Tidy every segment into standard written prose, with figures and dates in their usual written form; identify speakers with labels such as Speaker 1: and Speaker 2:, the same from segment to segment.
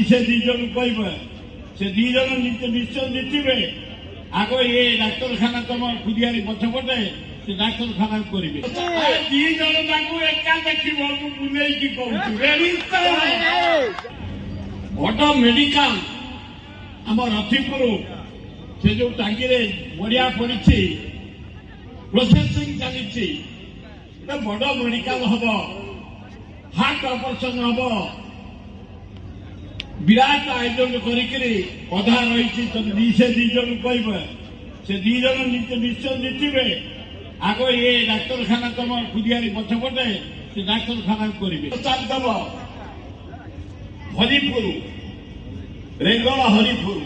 Speaker 1: से दीजन कहबे से दीजन निश्चय जितबे आग ये डाक्तखाना तुम खुदियारी पछपटे से डाक्तखाना करेंगे दीज एका देख बुले बड़ मेडिकाल आम रथिपुर से जो टांगी बढ़िया पड़ी प्रोसेसिंग चली बड़ मेडिकाल हम हार्ट ऑपरेशन हम विराट आयोजन करधा रही से दीजन कहबे से दीजन निश्चय जितबे आग ये डाक्तखाना तुम खुदियारी पछपटे से डाक्तखाना करेंगे दब हरिपुर रेंगल हरिपुर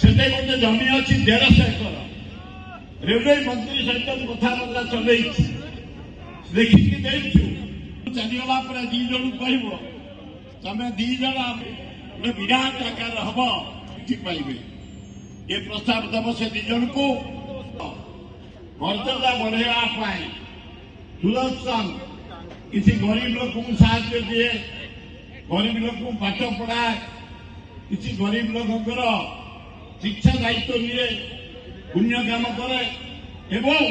Speaker 1: से गोटे जमी अच्छी 150 एकर रेलवे मंत्री सहित कथबार्ता चल देखिकी देखु चलीगला दीजन कह तुम दीज विराट आकार हम कि पाइबे ये प्रस्ताव दब से दीजन को मर्यादा बढ़ावा सुदर्शन किसी गरीब लोक साहाଯ୍य दिए गरीब लोक पाठ पढ़ाए किसी गरीब लोकर शिक्षा दायित्व निए पुण्य काम करे एवं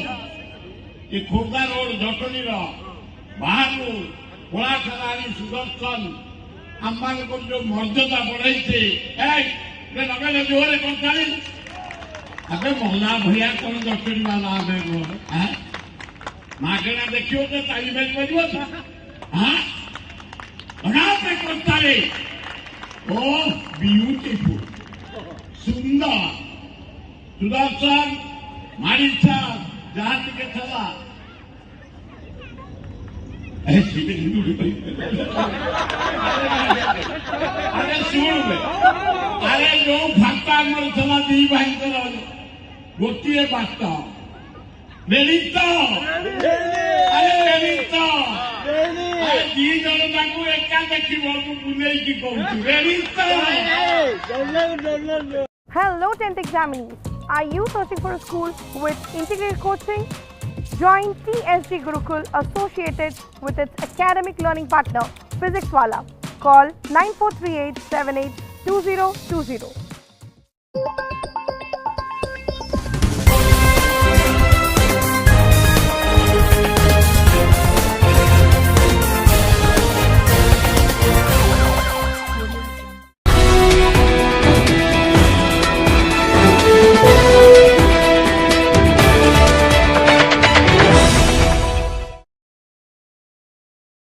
Speaker 1: ये खोर्धा रोड जटनी बाहर कलाकार सुदर्शन आम जो मर्यादा बढ़ाई लगे जोरे कर अबे मोहल्ला भैया कौन जटनी वाला मागणा देखियो तो ताली बज करता ओ ब्यूटीफुल सुंदर सुदर्शन मारिछा जहाँ टिके चला अरे शुण अरे जो फाटा मर चला दी भाई गोटे बाट ललित दीज एका देख बुले
Speaker 2: Hello 10th examinees. Are you searching for a school with integrated coaching? Join TSG Gurukul associated with its academic learning partner Physics Wala. Call 9438782020.